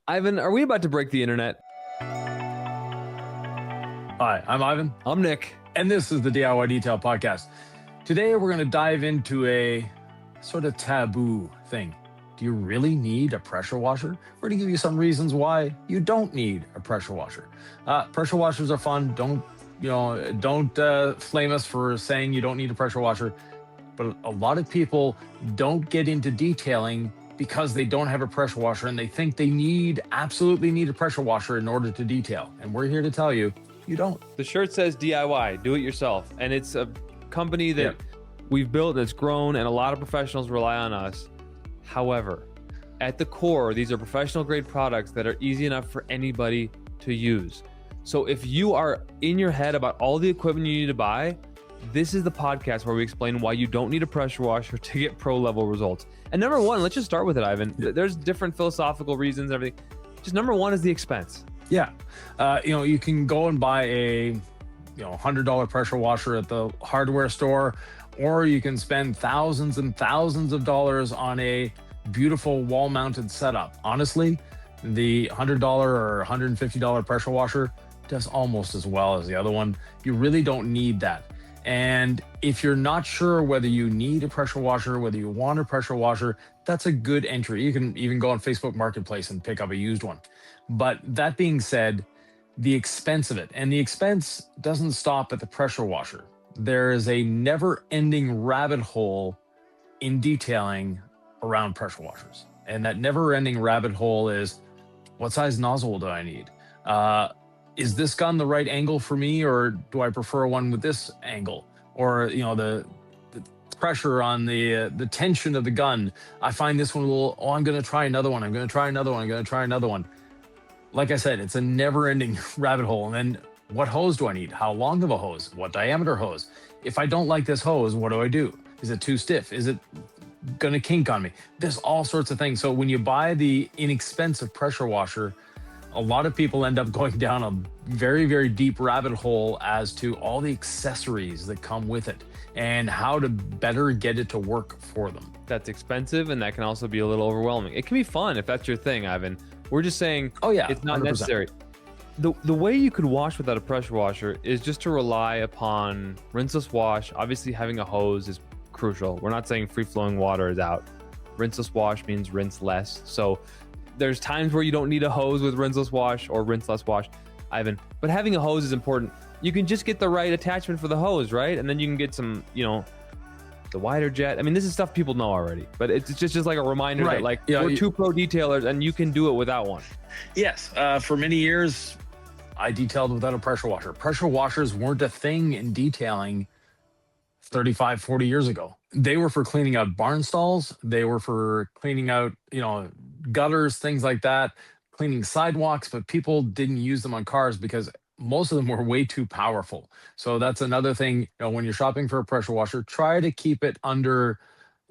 Ivan, are we about to break the internet? Hi, I'm Ivan. I'm Nick. And this is the DIY Detail Podcast. Today, we're going to dive into a sort of taboo thing. Do you really need a pressure washer? We're going to give you some reasons why you don't need a pressure washer. Pressure washers are fun. Don't flame us for saying you don't need a pressure washer. But a lot of people don't get into detailing because they don't have a pressure washer and they think they absolutely need a pressure washer in order to detail. And we're here to tell you, you don't. The shirt says DIY, do it yourself. And it's a company that we've built that's grown and a lot of professionals rely on us. However, at the core, these are professional grade products that are easy enough for anybody to use. So if you are in your head about all the equipment you need to buy, this is the podcast where we explain why you don't need a pressure washer to get pro level results. And number one, let's just start with it, Ivan. There's different philosophical reasons and everything. Just number one is the expense. Yeah. You can go and buy a $100 pressure washer at the hardware store, or you can spend thousands and thousands of dollars on a beautiful wall mounted setup. Honestly, the $100 or $150 pressure washer does almost as well as the other one. You really don't need that. And if you're not sure whether you need a pressure washer, whether you want a pressure washer, that's a good entry. You can even go on Facebook Marketplace and pick up a used one. But that being said, the expense of it, and the expense doesn't stop at the pressure washer. There is a never-ending rabbit hole in detailing around pressure washers. And that never-ending rabbit hole is, what size nozzle do I need? Is this gun the right angle for me, or do I prefer one with this angle? Or, the pressure on the tension of the gun. I find this one a little, I'm going to try another one. I'm going to try another one. I'm going to try another one. Like I said, it's a never-ending rabbit hole. And then what hose do I need? How long of a hose? What diameter hose? If I don't like this hose, what do I do? Is it too stiff? Is it going to kink on me? There's all sorts of things. So when you buy the inexpensive pressure washer, a lot of people end up going down a very, very deep rabbit hole as to all the accessories that come with it and how to better get it to work for them. That's expensive, and that can also be a little overwhelming. It can be fun if that's your thing, Ivan. We're just saying, it's not 100%. Necessary. The way you could wash without a pressure washer is just to rely upon rinseless wash. Obviously, having a hose is crucial. We're not saying free-flowing water is out. Rinseless wash means rinse less. So there's times where you don't need a hose with rinseless wash or rinse less wash, Ivan. But having a hose is important. You can just get the right attachment for the hose, right? And then you can get some, the wider jet. I mean, this is stuff people know already, but it's just like a reminder that we're two pro detailers and you can do it without one. Yes. For many years, I detailed without a pressure washer. Pressure washers weren't a thing in detailing 35, 40 years ago. They were for cleaning out barn stalls. They were for cleaning out, gutters, things like that, cleaning sidewalks, but people didn't use them on cars because most of them were way too powerful. So that's another thing, when you're shopping for a pressure washer, try to keep it under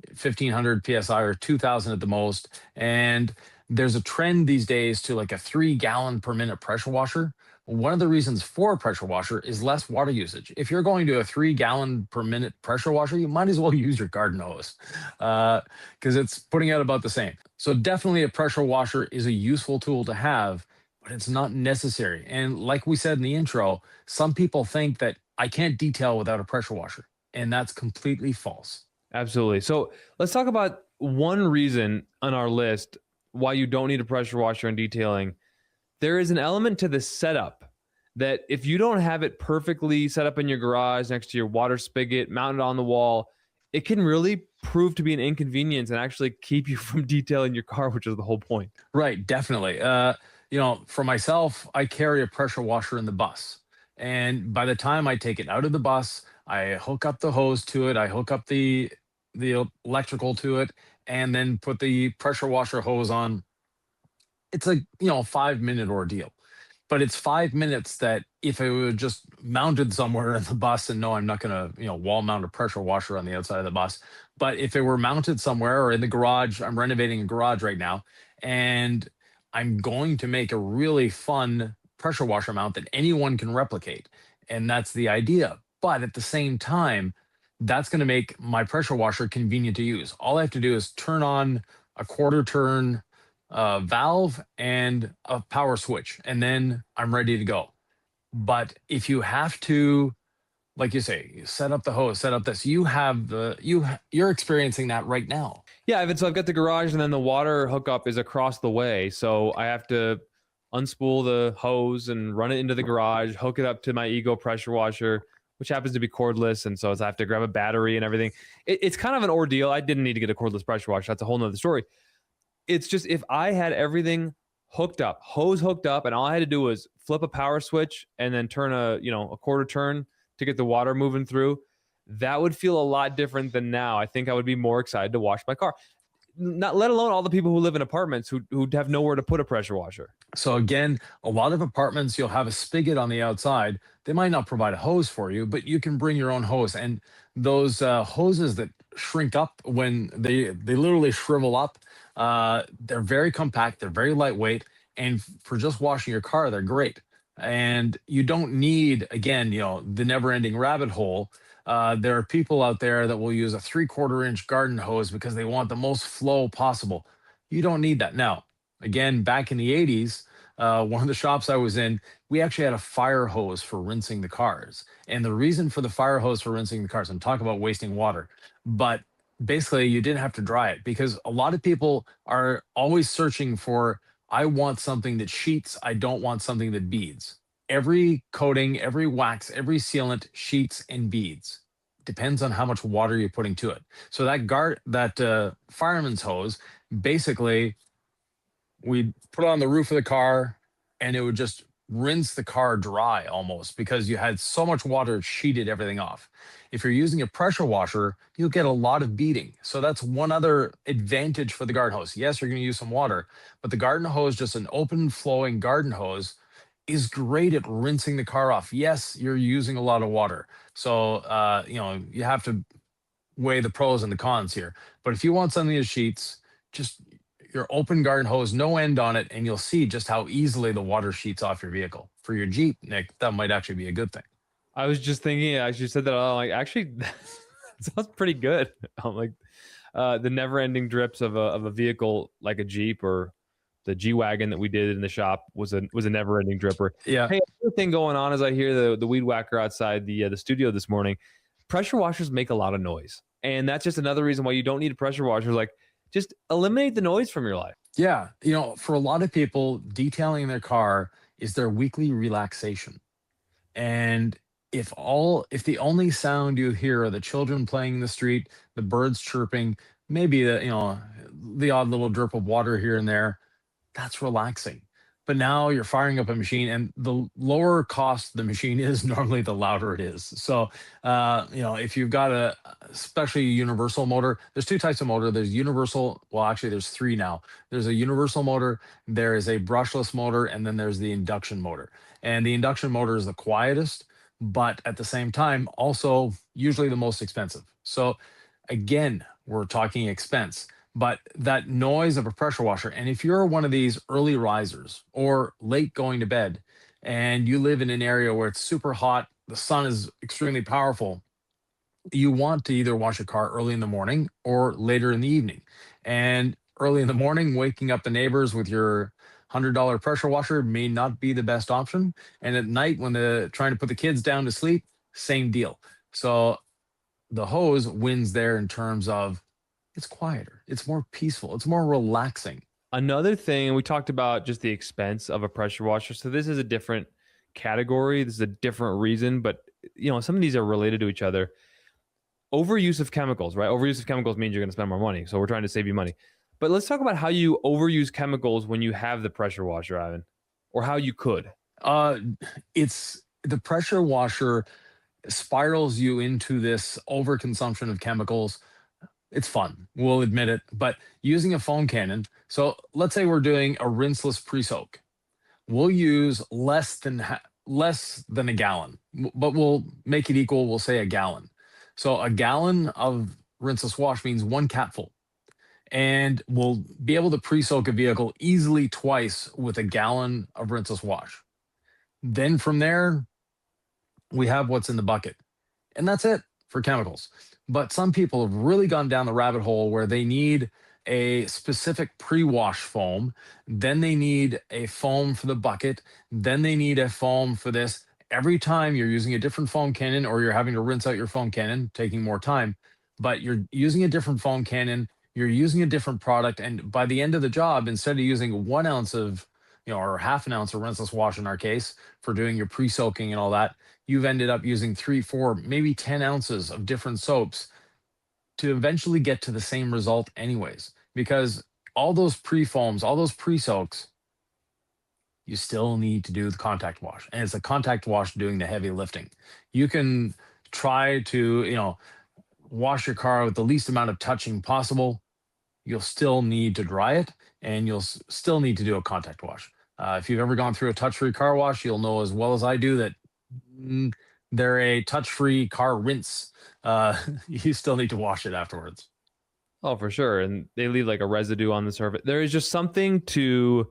1,500 PSI or 2,000 at the most. And there's a trend these days to like a 3 gallon per minute pressure washer. One of the reasons for a pressure washer is less water usage. If you're going to a 3 gallon per minute pressure washer, you might as well use your garden hose because it's putting out about the same. So definitely a pressure washer is a useful tool to have, but it's not necessary. And like we said in the intro, some people think that I can't detail without a pressure washer, and that's completely false. Absolutely. So let's talk about one reason on our list why you don't need a pressure washer in detailing. There is an element to the setup that if you don't have it perfectly set up in your garage next to your water spigot, mounted on the wall, it can really prove to be an inconvenience and actually keep you from detailing your car, which is the whole point. Right, definitely. For myself, I carry a pressure washer in the bus. And by the time I take it out of the bus, I hook up the hose to it, I hook up the electrical to it, and then put the pressure washer hose on. It's a 5-minute ordeal, but it's 5 minutes that if it were just mounted somewhere in the bus, and no, I'm not going to wall mount a pressure washer on the outside of the bus, but if it were mounted somewhere or in the garage, I'm renovating a garage right now, and I'm going to make a really fun pressure washer mount that anyone can replicate, and that's the idea. But at the same time, that's going to make my pressure washer convenient to use. All I have to do is turn on a quarter turn a valve, and a power switch, and then I'm ready to go. But if you have to, like you say, set up the hose, set up this, you have you're experiencing that right now. Yeah, Ivan. So I've got the garage, and then the water hookup is across the way. So I have to unspool the hose and run it into the garage, hook it up to my Ego pressure washer, which happens to be cordless, and so I have to grab a battery and everything. It's kind of an ordeal. I didn't need to get a cordless pressure washer. That's a whole nother story. It's just if I had everything hooked up, hose hooked up, and all I had to do was flip a power switch and then turn a quarter turn to get the water moving through, that would feel a lot different than now. I think I would be more excited to wash my car. Not let alone all the people who live in apartments who have nowhere to put a pressure washer. So again, a lot of apartments, you'll have a spigot on the outside. They might not provide a hose for you, but you can bring your own hose. And those hoses that shrink up when they literally shrivel up, they're very compact, they're very lightweight, and for just washing your car, they're great. And you don't need, again, the never-ending rabbit hole. There are people out there that will use a 3/4 inch garden hose because they want the most flow possible. You don't need that. Now, again, back in the 80s, one of the shops I was in, we actually had a fire hose for rinsing the cars. And the reason for the fire hose for rinsing the cars, and talk about wasting water, but basically you didn't have to dry it because a lot of people are always searching for, I want something that sheets, I don't want something that beads. Every coating, every wax, every sealant sheets and beads. Depends on how much water you're putting to it. So that fireman's hose, basically we'd put it on the roof of the car and it would just rinse the car dry almost because you had so much water it sheeted everything off. If you're using a pressure washer, you'll get a lot of beading. So that's one other advantage for the garden hose. Yes, you're going to use some water, but the garden hose, just an open flowing garden hose, is great at rinsing the car off. Yes, you're using a lot of water. So, you have to weigh the pros and the cons here. But if you want something that sheets, just your open garden hose, no end on it, and you'll see just how easily the water sheets off your vehicle. For your Jeep, Nick, that might actually be a good thing. I was just thinking, as you said that, I'm like, actually, that sounds pretty good. I'm like, the never-ending drips of a vehicle like a Jeep or the G-Wagon that we did in the shop was a never-ending dripper. Yeah. Hey, another thing going on as I hear the weed whacker outside the studio this morning, pressure washers make a lot of noise. And that's just another reason why you don't need a pressure washer. Like, just eliminate the noise from your life. Yeah. For a lot of people, detailing their car is their weekly relaxation. And if the only sound you hear are the children playing in the street, the birds chirping, maybe the odd little drip of water here and there, that's relaxing. But now you're firing up a machine, and the lower cost the machine is, normally the louder it is. So, if you've got especially a universal motor, there's two types of motor. There's universal. Well, actually, there's three now. There's a universal motor, there is a brushless motor, and then there's the induction motor. And the induction motor is the quietest, but at the same time, also usually the most expensive. So, again, we're talking expense. But that noise of a pressure washer, and if you're one of these early risers or late going to bed, and you live in an area where it's super hot, the sun is extremely powerful, you want to either wash your car early in the morning or later in the evening. And early in the morning, waking up the neighbors with your $100 pressure washer may not be the best option. And at night, when trying to put the kids down to sleep, same deal. So the hose wins there in terms of, it's quieter, it's more peaceful, it's more relaxing. Another thing, we talked about just the expense of a pressure washer. So this is a different category. This is a different reason, but some of these are related to each other. Overuse of chemicals, right? Overuse of chemicals means you're going to spend more money. So we're trying to save you money. But let's talk about how you overuse chemicals when you have the pressure washer, Ivan, or how you could. It's the pressure washer spirals you into this overconsumption of chemicals. It's fun, we'll admit it, but using a foam cannon. So let's say we're doing a rinseless pre-soak. We'll use less than a gallon, but we'll make it equal. We'll say a gallon. So a gallon of rinseless wash means one capful, and we'll be able to pre-soak a vehicle easily twice with a gallon of rinseless wash. Then from there, we have what's in the bucket, and that's it for chemicals. But some people have really gone down the rabbit hole where they need a specific pre-wash foam. Then they need a foam for the bucket. Then they need a foam for this. Every time you're using a different foam cannon, or you're having to rinse out your foam cannon, taking more time, but you're using a different foam cannon, you're using a different product. And by the end of the job, instead of using 1 ounce of, or half an ounce of rinseless wash in our case for doing your pre-soaking and all that, you've ended up using 3, 4, maybe 10 ounces of different soaps to eventually get to the same result anyways. Because all those pre-foams, all those pre-soaks, you still need to do the contact wash. And it's a contact wash doing the heavy lifting. You can try to, wash your car with the least amount of touching possible. You'll still need to dry it, and you'll still need to do a contact wash. If you've ever gone through a touch-free car wash, you'll know as well as I do that they're a touch-free car rinse. You still need to wash it afterwards. Oh, for sure. And they leave like a residue on the surface. There is just something to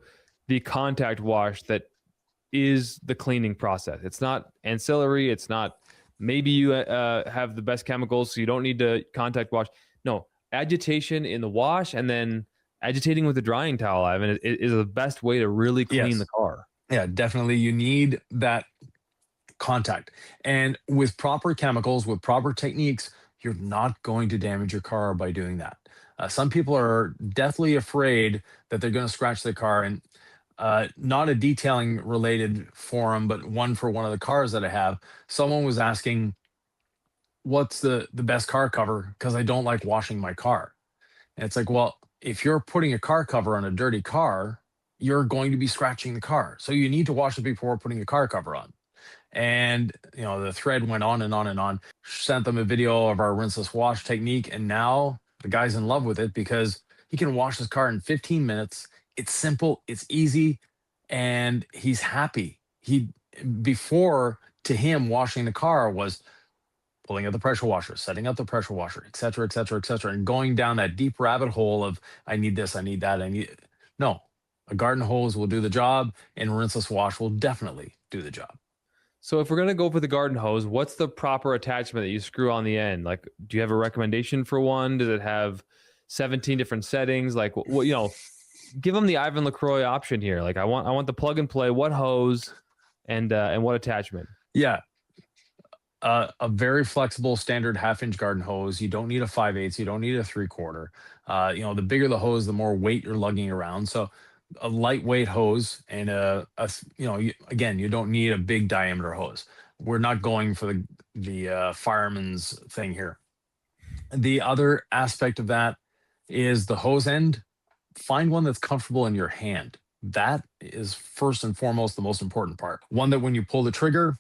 the contact wash that is the cleaning process. It's not ancillary. It's not, maybe you have the best chemicals, so you don't need to contact wash. No, agitation in the wash and then agitating with the drying towel, Ivan, is the best way to really clean the car. Yeah, definitely. You need that contact. And with proper chemicals, with proper techniques, you're not going to damage your car by doing that. Some people are deathly afraid that they're going to scratch their car. And not a detailing related forum, but one for one of the cars that I have, someone was asking, what's the best car cover? Because I don't like washing my car. And it's like, well, if you're putting a car cover on a dirty car, you're going to be scratching the car. So you need to wash it before putting a car cover on. And, the thread went on and on and on. Sent them a video of our rinseless wash technique. And now the guy's in love with it because he can wash his car in 15 minutes. It's simple, it's easy, and he's happy. Before, to him, washing the car was pulling out the pressure washer, setting up the pressure washer, et cetera, et cetera, et cetera, and going down that deep rabbit hole of, I need this, I need that, no, a garden hose will do the job, and rinseless wash will definitely do the job. So if we're going to go for the garden hose, what's the proper attachment that you screw on the end? Like, do you have a recommendation for one? Does it have 17 different settings? Like, what, give them the Ivan LaCroix option here. Like, I want the plug and play. What hose and what attachment? Yeah. A very flexible standard 1/2-inch garden hose. You don't need a 5/8. You don't need a 3/4. The bigger the hose, the more weight you're lugging around. So a lightweight hose and again, you don't need a big diameter hose. We're not going for the fireman's thing here. The other aspect of that is the hose end. Find one that's comfortable in your hand. That is first and foremost the most important part. One that when you pull the trigger,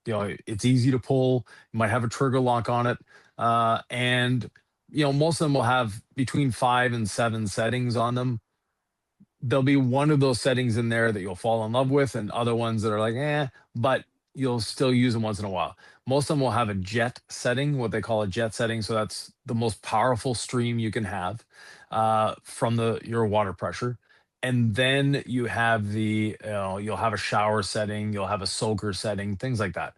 it's easy to pull. You might have a trigger lock on it. And most of them will have between 5 and 7 settings on them. There'll be one of those settings in there that you'll fall in love with, and other ones that are like, but you'll still use them once in a while. Most of them will have a jet setting, what they call a jet setting. So that's the most powerful stream you can have from your water pressure. And then you have you'll have a shower setting, you'll have a soaker setting, things like that.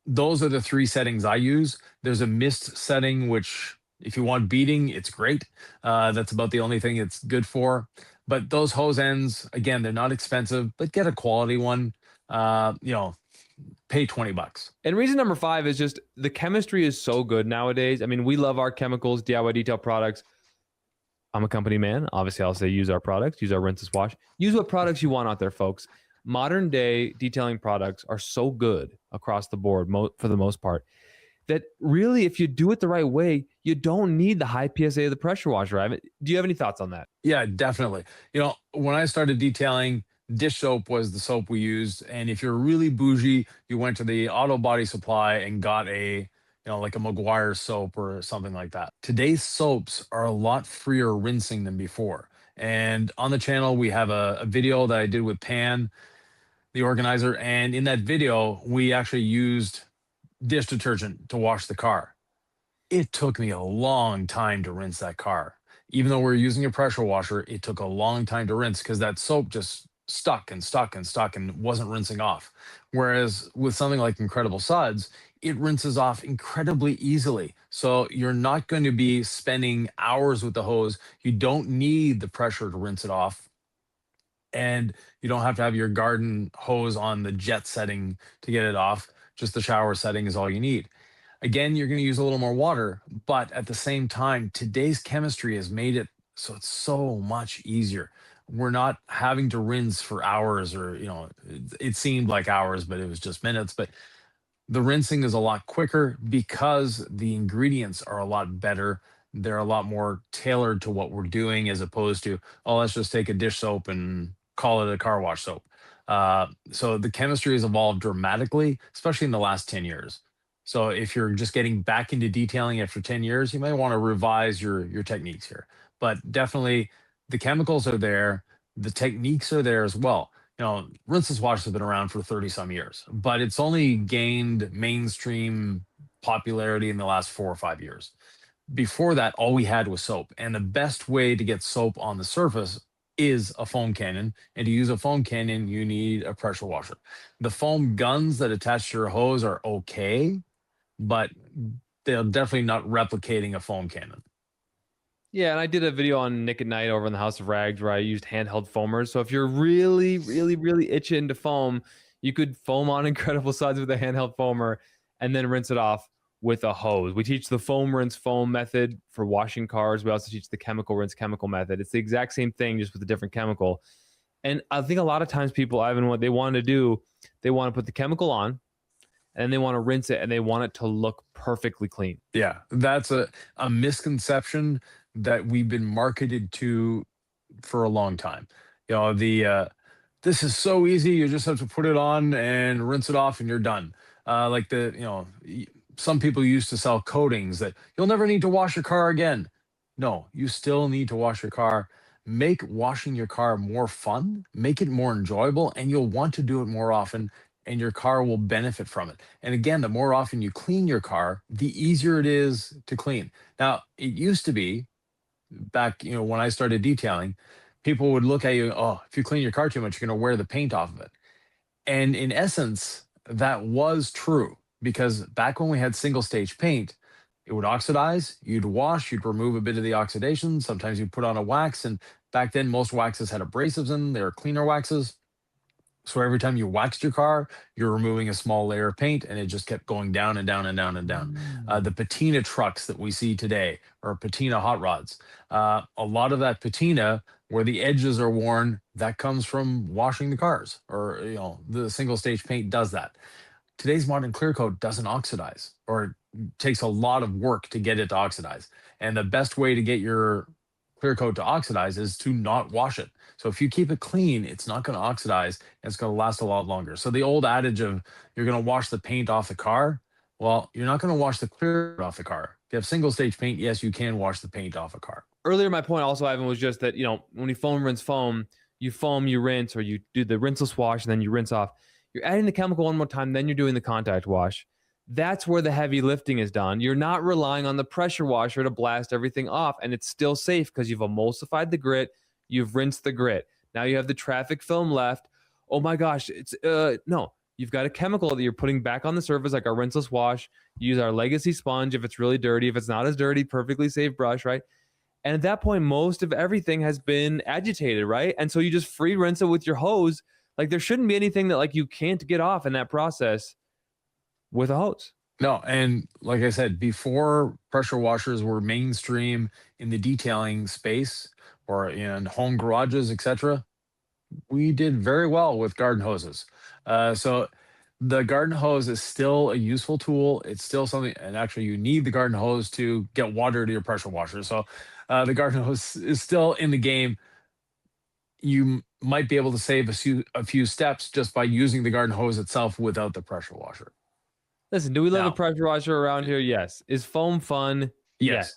Those are the 3 settings I use. There's a mist setting, which if you want beating, it's great. That's about the only thing it's good for. But those hose ends, again, they're not expensive, but get a quality one. Pay $20. And reason number 5 is just the chemistry is so good nowadays. I mean, we love our chemicals, DIY detail products. I'm a company man. Obviously, I'll say use our products, use our rinseless wash. Use what products you want out there, folks. Modern day detailing products are so good across the board for the most part that really, if you do it the right way, you don't need the high PSA of the pressure washer. Right? Do you have any thoughts on that? Yeah, definitely. When I started detailing, dish soap was the soap we used. And if you're really bougie, you went to the auto body supply and got like a McGuire soap or something like that. Today's soaps are a lot freer rinsing than before. And on the channel, we have a video that I did with Pan, the organizer. And in that video, we actually used dish detergent to wash the car. It took me a long time to rinse that car. Even though we're using a pressure washer, it took a long time to rinse because that soap just stuck and stuck and stuck and wasn't rinsing off. Whereas with something like Incredible Suds, it rinses off incredibly easily. So you're not going to be spending hours with the hose. You don't need the pressure to rinse it off. And you don't have to have your garden hose on the jet setting to get it off. Just the shower setting is all you need. Again, you're going to use a little more water, but at the same time, today's chemistry has made it so it's so much easier. We're not having to rinse for hours, or, it seemed like hours, but it was just minutes. But the rinsing is a lot quicker because the ingredients are a lot better. They're a lot more tailored to what we're doing, as opposed to, oh, let's just take a dish soap and call it a car wash soap. So the chemistry has evolved dramatically, especially in the last 10 years. So if you're just getting back into detailing after 10 years, you might want to revise your techniques here. But definitely the chemicals are there, the techniques are there as well. Rinseless wash has been around for 30 some years, but it's only gained mainstream popularity in the last 4 or 5 years. Before that, all we had was soap. And the best way to get soap on the surface is a foam cannon. And to use a foam cannon, you need a pressure washer. The foam guns that attach to your hose are okay, but they're definitely not replicating a foam cannon. Yeah, and I did a video on Nick at Night over in the House of Rags where I used handheld foamers. So if you're really, really, really itching to foam, you could foam on incredible sides with a handheld foamer and then rinse it off with a hose. We teach the foam rinse foam method for washing cars. We also teach the chemical rinse chemical method. It's the exact same thing, just with a different chemical. And I think a lot of times people, Ivan, what they want to do, they want to put the chemical on and they want to rinse it and they want it to look perfectly clean. Yeah, that's a misconception that we've been marketed to for a long time. This is so easy. You just have to put it on and rinse it off and you're done. Some people used to sell coatings that you'll never need to wash your car again. No, you still need to wash your car. Make washing your car more fun, make it more enjoyable, and you'll want to do it more often, and your car will benefit from it. And again, the more often you clean your car, the easier it is to clean. Now, it used to be back, when I started detailing, people would look at you, oh, if you clean your car too much, you're going to wear the paint off of it. And in essence, that was true, because back when we had single stage paint, it would oxidize, you'd wash, you'd remove a bit of the oxidation. Sometimes you'd put on a wax. And back then, most waxes had abrasives in them. They were cleaner waxes. So every time you waxed your car, you're removing a small layer of paint, and it just kept going down and down and down and down. The patina trucks that we see today, or patina hot rods, a lot of that patina where the edges are worn, that comes from washing the cars, or the single stage paint does that. Today's modern clear coat doesn't oxidize, or takes a lot of work to get it to oxidize. And the best way to get your clear coat to oxidize is to not wash it. So if you keep it clean, it's not going to oxidize, and it's going to last a lot longer. So the old adage of you're going to wash the paint off the car, well, you're not going to wash the clear off the car. If you have single stage paint, yes, you can wash the paint off a car. Earlier, my point also, Ivan, was just that, when you foam, you rinse, or you do the rinseless wash and then you rinse off. You're adding the chemical one more time, then you're doing the contact wash. That's where the heavy lifting is done. You're not relying on the pressure washer to blast everything off, and it's still safe because you've emulsified the grit, you've rinsed the grit. Now you have the traffic film left. Oh my gosh, no. You've got a chemical that you're putting back on the surface, like our rinseless wash. You use our legacy sponge if it's really dirty. If it's not as dirty, perfectly safe brush, right? And at that point, most of everything has been agitated, right? And so you just free rinse it with your hose. Like, there shouldn't be anything that you can't get off in that process with a hose. No, and like I said, before pressure washers were mainstream in the detailing space or in home garages, etc., we did very well with garden hoses. So the garden hose is still a useful tool. It's still something, and actually you need the garden hose to get water to your pressure washer. So the garden hose is still in the game. You might be able to save a few steps just by using the garden hose itself without the pressure washer. Listen, do we love a pressure washer around here? Yes. Is foam fun? Yes.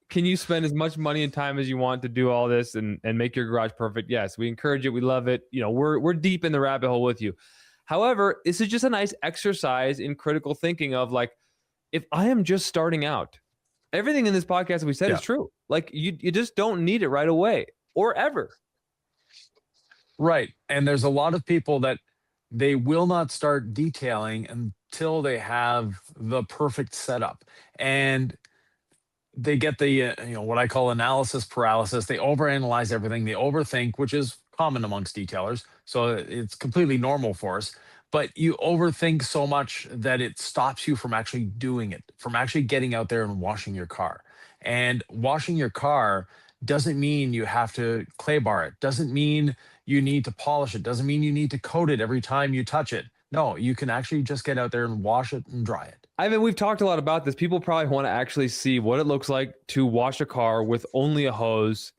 Can you spend as much money and time as you want to do all this and make your garage perfect? Yes. We encourage it. We love it. We're deep in the rabbit hole with you. However, this is just a nice exercise in critical thinking of, if I am just starting out, everything in this podcast that we said is true. You just don't need it right away or ever. Right. And there's a lot of people that they will not start detailing till they have the perfect setup. And they get the what I call analysis paralysis. They overanalyze everything. They overthink, which is common amongst detailers. So it's completely normal for us. But you overthink so much that it stops you from actually doing it, from actually getting out there and washing your car. And washing your car doesn't mean you have to clay bar it. Doesn't mean you need to polish it. Doesn't mean you need to coat it every time you touch it. No, you can actually just get out there and wash it and dry it. Ivan, we've talked a lot about this. People probably want to actually see what it looks like to wash a car with only a hose.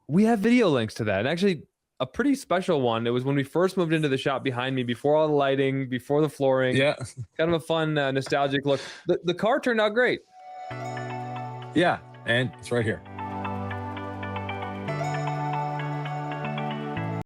We have video links to that. And actually, a pretty special one. It was when we first moved into the shop behind me, before all the lighting, before the flooring. Yeah. Kind of a fun, nostalgic look. The car turned out great. Yeah, and it's right here.